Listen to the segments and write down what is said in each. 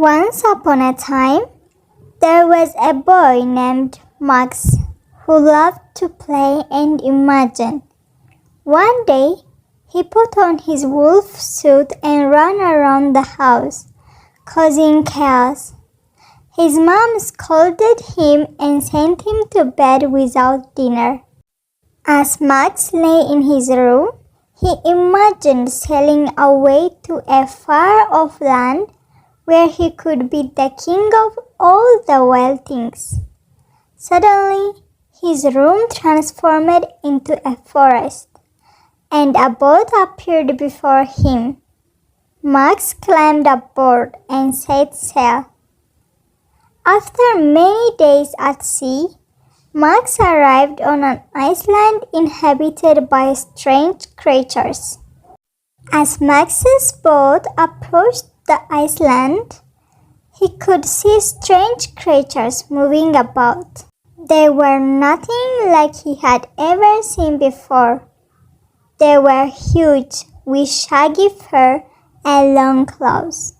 Once upon a time, there was a boy named Max who loved to play and imagine. One day, he put on his wolf suit and ran around the house, causing chaos. His mom scolded him and sent him to bed without dinner. As Max lay in his room, he imagined sailing away to a far-off land where he could be the king of all the wild things. Suddenly, his room transformed into a forest, and a boat appeared before him. Max climbed aboard and set sail. After many days at sea, Max arrived on an island inhabited by strange creatures. As Max's boat approached the island, he could see strange creatures moving about. They were nothing like he had ever seen before. They were huge, with shaggy fur and long claws.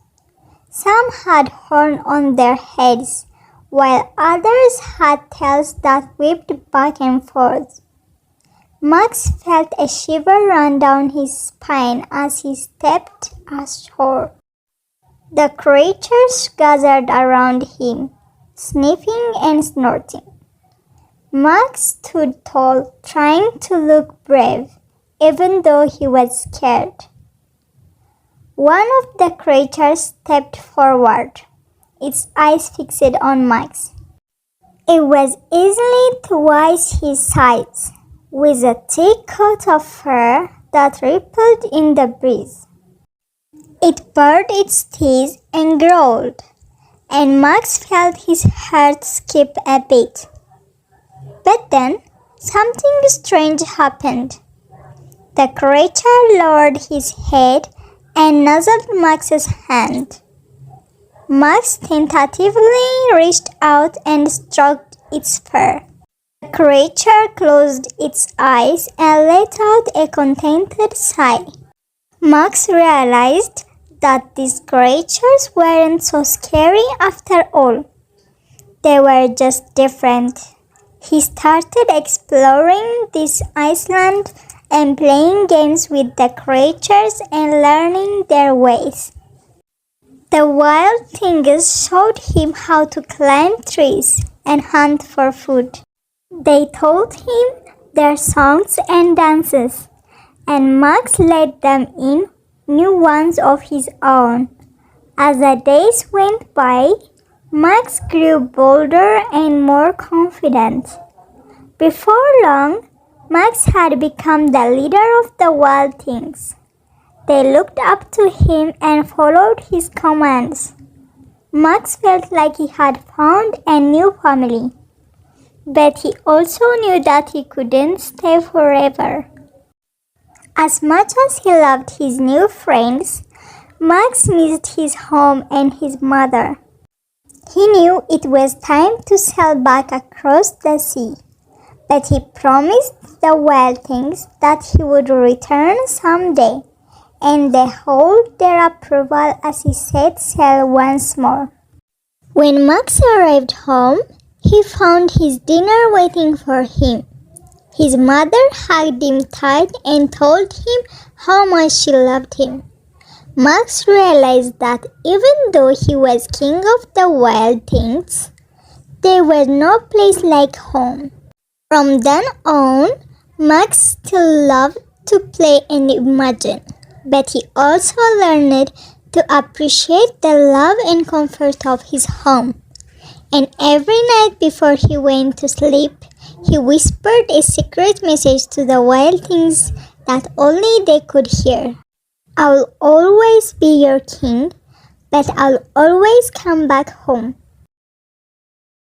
Some had horns on their heads, while others had tails that whipped back and forth. Max felt a shiver run down his spine as he stepped ashore. The creatures gathered around him, sniffing and snorting. Max stood tall, trying to look brave, even though he was scared. One of the creatures stepped forward, its eyes fixed on Max. It was easily twice his size, with a thick coat of fur that rippled in the breeze. It bared its teeth and growled, and Max felt his heart skip a beat. But then, something strange happened. The creature lowered his head and nuzzled Max's hand. Max tentatively reached out and stroked its fur. The creature closed its eyes and let out a contented sigh. Max realized that these creatures weren't so scary after all. They were just different. He started exploring this island and playing games with the creatures and learning their ways. The wild things showed him how to climb trees and hunt for food. They taught him their songs and dances, and Max led them in new ones of his own. As the days went by, Max grew bolder and more confident. Before long, Max had become the leader of the wild things. They looked up to him and followed his commands. Max felt like he had found a new family, but he also knew that he couldn't stay forever. As much as he loved his new friends, Max missed his home and his mother. He knew it was time to sail back across the sea, but he promised the wild things that he would return someday, and they held their approval as he set sail once more. When Max arrived home, he found his dinner waiting for him. His mother hugged him tight and told him how much she loved him. Max realized that even though he was king of the wild things, there was no place like home. From then on, Max still loved to play and imagine, but he also learned to appreciate the love and comfort of his home. And every night before he went to sleep, he whispered a secret message to the wild things that only they could hear. "I'll always be your king, but I'll always come back home."